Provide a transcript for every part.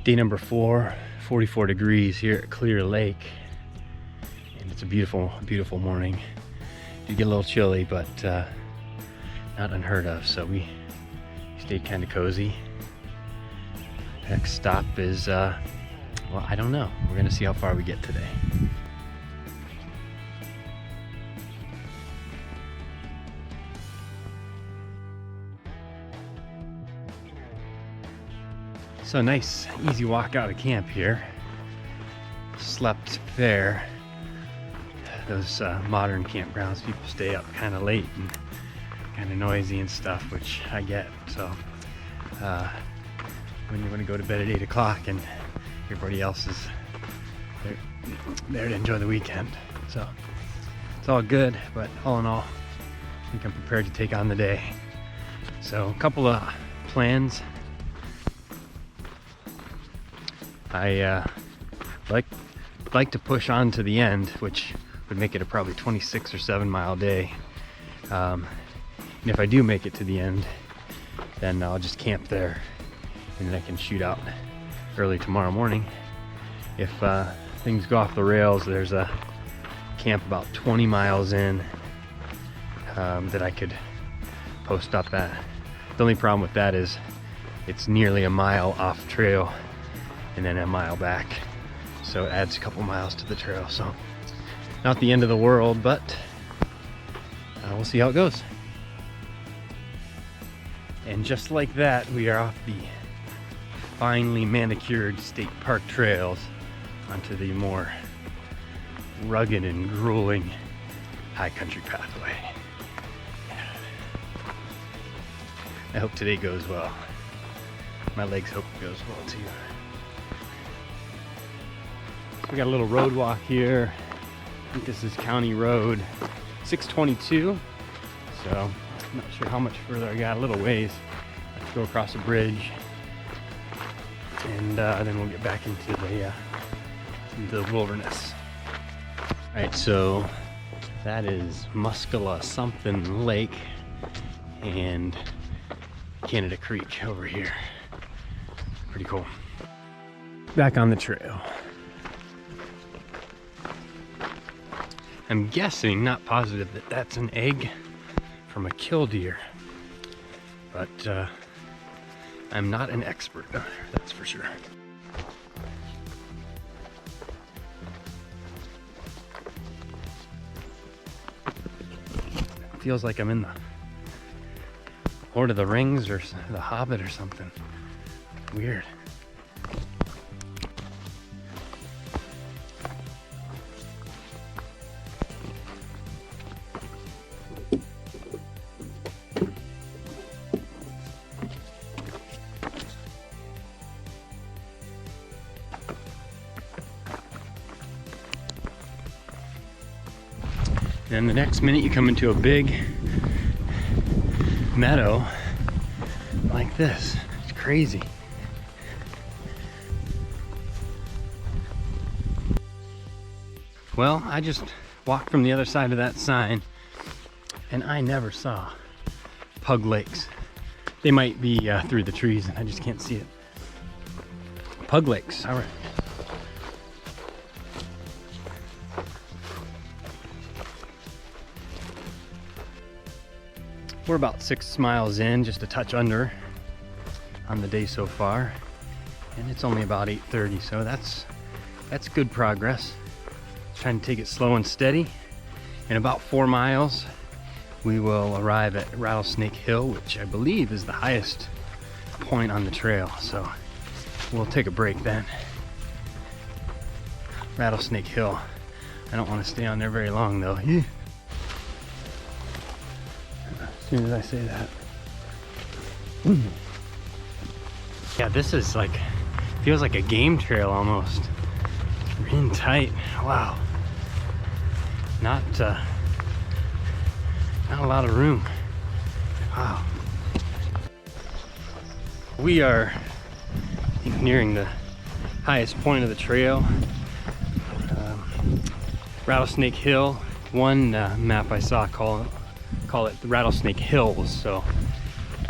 Day number 4, 44 degrees here at Clear Lake. And it's a beautiful, beautiful morning. Did get a little chilly, but not unheard of. So we stayed kind of cozy. Next stop is, well, I don't know. We're gonna see how far we get today. So nice, easy walk out of camp here. Slept there. Those modern campgrounds, people stay up kind of late and kind of noisy and stuff, which I get. So when you want to go to bed at 8 o'clock and everybody else is there to enjoy the weekend. So it's all good, but all in all, I think I'm prepared to take on the day. So a couple of plans. I like to push on to the end, which would make it a probably 26 or 7 mile day. And if I do make it to the end, then I'll just camp there and then I can shoot out early tomorrow morning. If things go off the rails, there's a camp about 20 miles in that I could post up at. The only problem with that is it's nearly a mile off trail and then a mile back, so it adds a couple miles to the trail. So not the end of the world, but we'll see how it goes. And just like that, we are off the finely manicured state park trails onto the more rugged and grueling high country pathway. I hope today goes well. My legs hope it goes well too. So we got a little road walk here. I think this is County Road 622. So I'm not sure how much further I got, a little ways. Let's go across a bridge and then we'll get back into the wilderness. All right, so that is Muscala something Lake and Canada Creek over here. Pretty cool. Back on the trail. I'm guessing, not positive, that that's an egg from a killdeer, but I'm not an expert, that's for sure. It feels like I'm in the Lord of the Rings or the Hobbit or something. Weird. And the next minute you come into a big meadow like this. It's crazy. Well, I just walked from the other side of that sign and I never saw pug lakes. They might be through the trees and I just can't see it. Pug lakes, all right. We're about 6 miles in, just a touch under on the day so far, and it's only about 8:30, so that's good progress. Trying to take it slow and steady. In about 4 miles, we will arrive at Rattlesnake Hill, which I believe is the highest point on the trail. So we'll take a break then. Rattlesnake Hill. I don't want to stay on there very long though. As soon as I say that. Yeah, this is like, feels like a game trail almost. In tight. Wow. Not a lot of room. Wow. We are, I think, nearing the highest point of the trail. Rattlesnake Hill. One map I saw call it the Rattlesnake Hills, so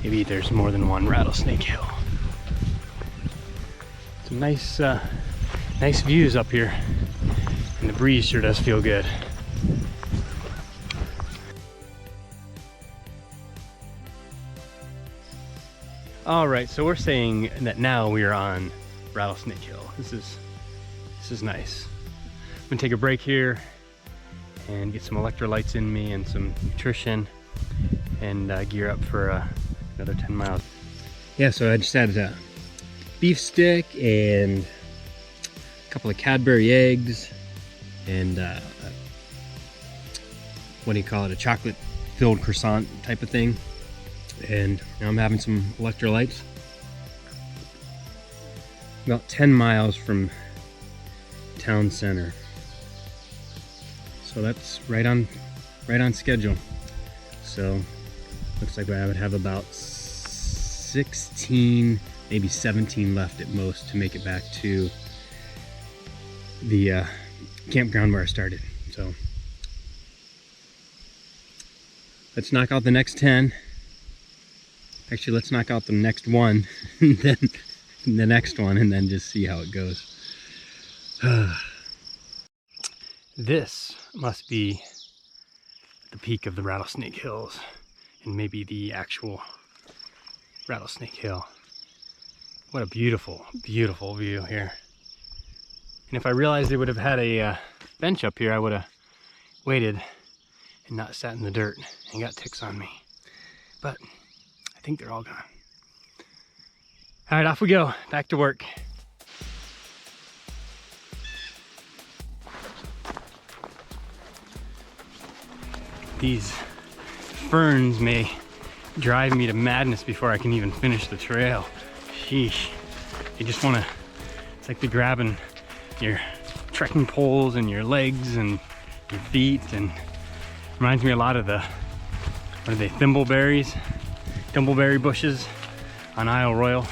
maybe there's more than one Rattlesnake Hill. So Nice, nice views up here, and the breeze sure does feel good. All right, so we're saying that now we are on Rattlesnake Hill. This is nice. I'm gonna take a break here and get some electrolytes in me and some nutrition, and gear up for another 10 miles. Yeah, so I just had a beef stick and a couple of Cadbury eggs and what do you call it, a chocolate filled croissant type of thing. And now I'm having some electrolytes. About 10 miles from town center. So that's right on schedule. So looks like I would have about 16, maybe 17 left at most to make it back to the campground where I started. So let's knock out the next 10. Actually, let's knock out the next one, and then the next one, and then just see how it goes. This must be the peak of the Rattlesnake Hills, and maybe the actual Rattlesnake Hill. What a beautiful, beautiful view here. And if I realized they would have had a bench up here, I would have waited and not sat in the dirt and got ticks on me. But I think they're all gone. All right, off we go, back to work. These ferns may drive me to madness before I can even finish the trail. Sheesh. You just wanna, it's like they're grabbing your trekking poles and your legs and your feet, and reminds me a lot of the, what are they, thimbleberries? Thimbleberry bushes on Isle Royal,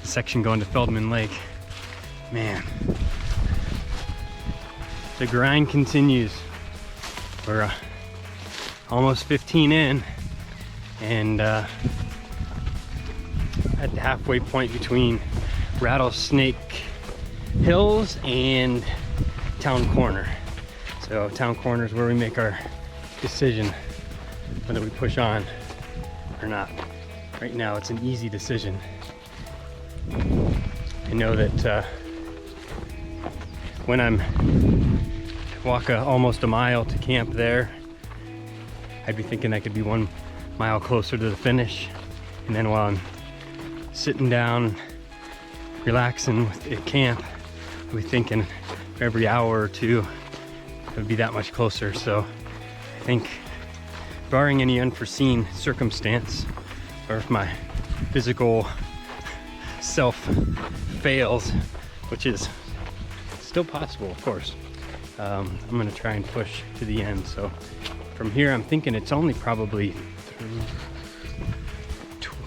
the section going to Feldman Lake. Man, the grind continues. We're almost 15 in, and at the halfway point between Rattlesnake Hills and Town Corner. So Town Corner is where we make our decision whether we push on or not. Right now it's an easy decision. I know that when I'm walk almost a mile to camp there, I'd be thinking I could be 1 mile closer to the finish, and then while I'm sitting down relaxing at camp, I'd be thinking for every hour or two it would be that much closer. So I think, barring any unforeseen circumstance, or if my physical self fails, which is still possible, of course, I'm gonna try and push to the end. So from here, I'm thinking it's only probably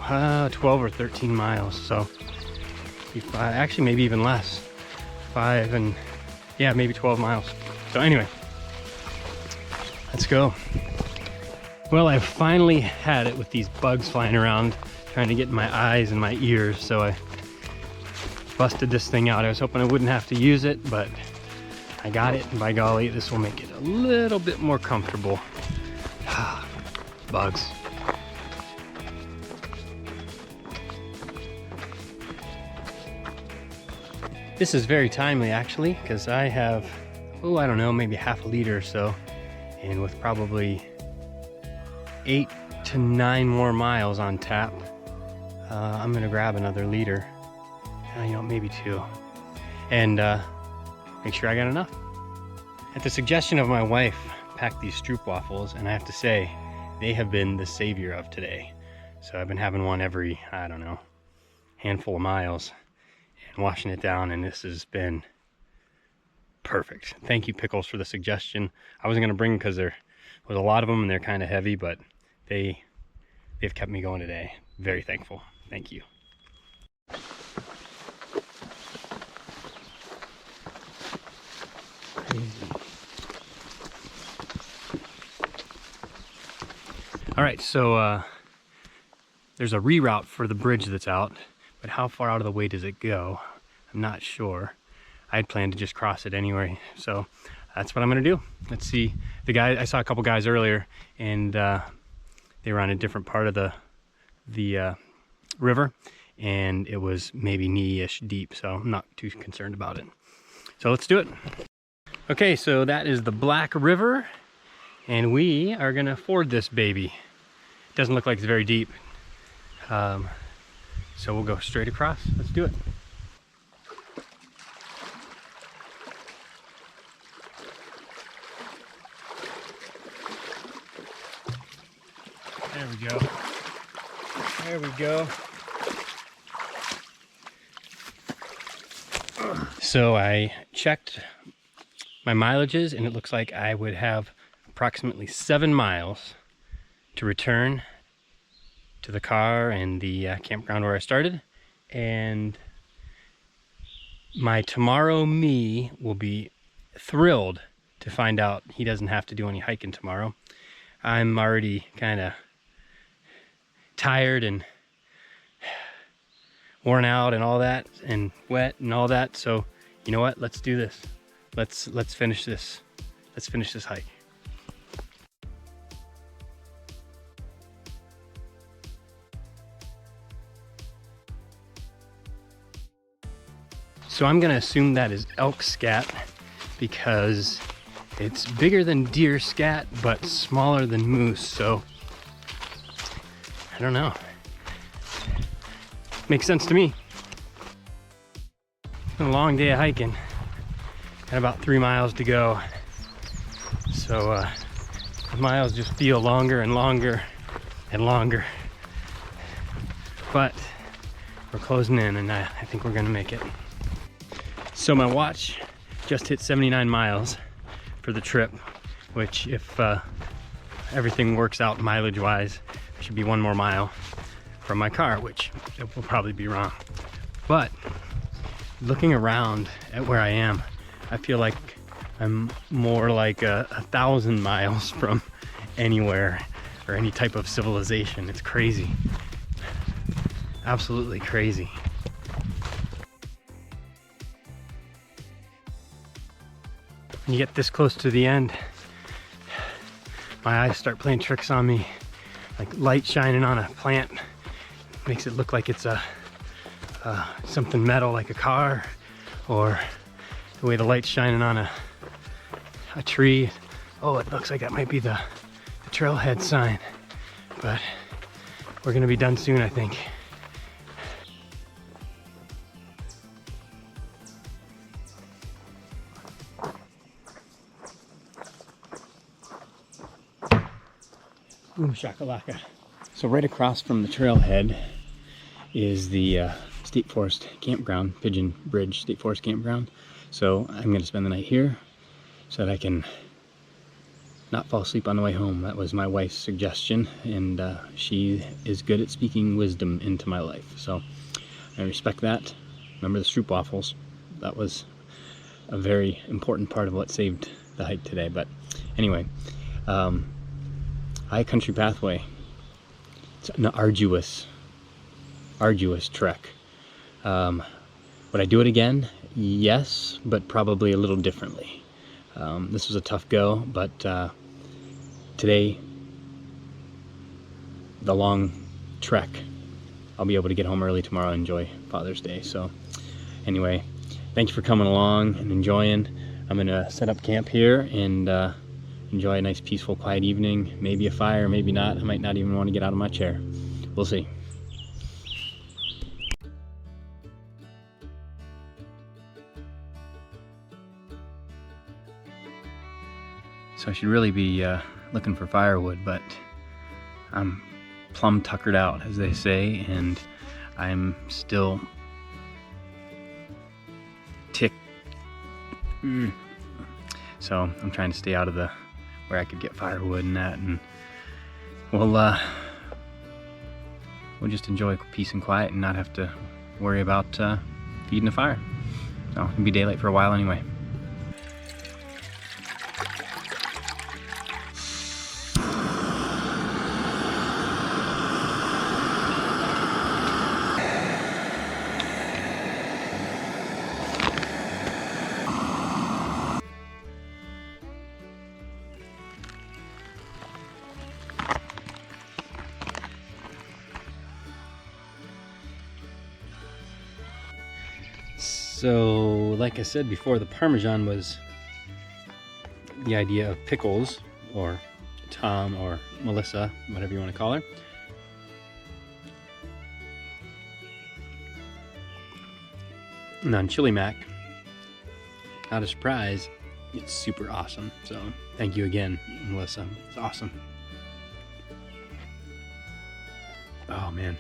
12 or 13 miles. So actually maybe even less, 5 and yeah, maybe 12 miles. So anyway, let's go. Well, I've finally had it with these bugs flying around, trying to get in my eyes and my ears, so I busted this thing out. I was hoping I wouldn't have to use it, but I got it, and by golly, this will make it a little bit more comfortable. Bugs. This is very timely, actually, because I have, I don't know, maybe half a liter or so, and with probably 8 to 9 more miles on tap, I'm gonna grab another liter, maybe 2, and make sure I got enough. At the suggestion of my wife, packed these stroopwafels, and I have to say, they have been the savior of today. So I've been having one every, I don't know, handful of miles and washing it down, and this has been perfect. Thank you, Pickles, for the suggestion. I wasn't gonna bring them because there was a lot of them and they're kind of heavy, but they've kept me going today. Very thankful. Thank you. All right, so there's a reroute for the bridge that's out, but how far out of the way does it go? I'm not sure. I'd planned to just cross it anyway, so that's what I'm gonna do. Let's see. The guy, I saw a couple guys earlier, and they were on a different part of the river, and it was maybe knee-ish deep, so I'm not too concerned about it. So let's do it. Okay, so that is the Black River, and we are gonna ford this baby. It doesn't look like it's very deep, so we'll go straight across. Let's do it. There we go. There we go. So I checked my mileages, and it looks like I would have approximately 7 miles to return to the car and the campground where I started. And my tomorrow me will be thrilled to find out he doesn't have to do any hiking tomorrow. I'm already kind of tired and worn out and all that, and wet and all that, so you know what, let's do this. Let's finish this. Let's finish this hike. So I'm gonna assume that is elk scat because it's bigger than deer scat but smaller than moose, so I don't know. Makes sense to me. It's been a long day of hiking. Got about 3 miles to go. So the miles just feel longer and longer and longer. But we're closing in, and I think we're gonna make it. So my watch just hit 79 miles for the trip, which if everything works out mileage-wise, should be 1 more mile from my car, which it will probably be wrong. But looking around at where I am, I feel like I'm more like 1,000 miles from anywhere or any type of civilization. It's crazy. Absolutely crazy. When you get this close to the end, my eyes start playing tricks on me. Like light shining on a plant makes it look like it's something metal, like a car, or the way the light's shining on a tree. Oh, it looks like that might be the trailhead sign, but we're gonna be done soon, I think. Boom shakalaka. So right across from the trailhead is the State Forest Campground, Pigeon Bridge State Forest Campground. So I'm going to spend the night here so that I can not fall asleep on the way home. That was my wife's suggestion, and she is good at speaking wisdom into my life. So I respect that. Remember the stroop waffles. That was a very important part of what saved the hike today. But anyway, High Country Pathway. It's an arduous trek. Would I do it again? Yes, but probably a little differently. This was a tough go, but today, the long trek, I'll be able to get home early tomorrow and enjoy Father's Day. So anyway, thank you for coming along and enjoying. I'm gonna set up camp here and enjoy a nice, peaceful, quiet evening. Maybe a fire, maybe not. I might not even want to get out of my chair. We'll see. So I should really be looking for firewood, but I'm plumb tuckered out, as they say, and I'm still ticked. So I'm trying to stay out of the where I could get firewood and that, and we'll just enjoy peace and quiet and not have to worry about feeding a fire. So it'll be daylight for a while anyway. So, like I said before, the Parmesan was the idea of Pickles, or Tom, or Melissa, whatever you want to call her. And on Chili Mac, not a surprise, it's super awesome. So, thank you again, Melissa. It's awesome. Oh, man.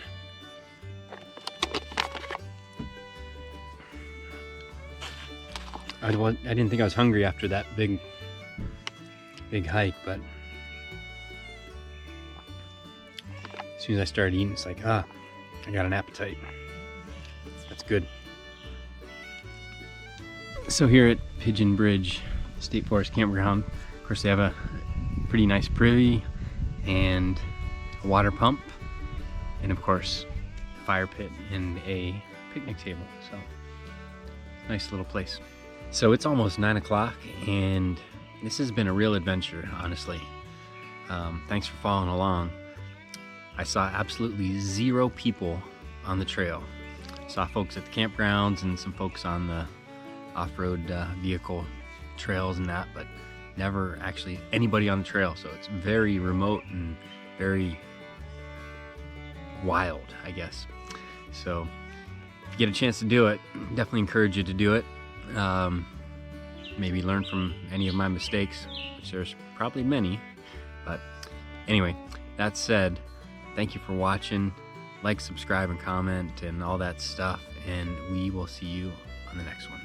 I didn't think I was hungry after that big hike, but as soon as I started eating, it's like, I got an appetite. That's good. So here at Pigeon Bridge State Forest Campground, of course they have a pretty nice privy and a water pump, and of course fire pit and a picnic table. So nice little place. So it's almost 9 o'clock, and this has been a real adventure, honestly. Thanks for following along. I saw absolutely 0 people on the trail. Saw folks at the campgrounds and some folks on the off-road vehicle trails and that, but never actually anybody on the trail. So it's very remote and very wild, I guess. So if you get a chance to do it, definitely encourage you to do it. Maybe learn from any of my mistakes, which there's probably many. But anyway, that said, thank you for watching. Like, subscribe, and comment, and all that stuff. And we will see you on the next one.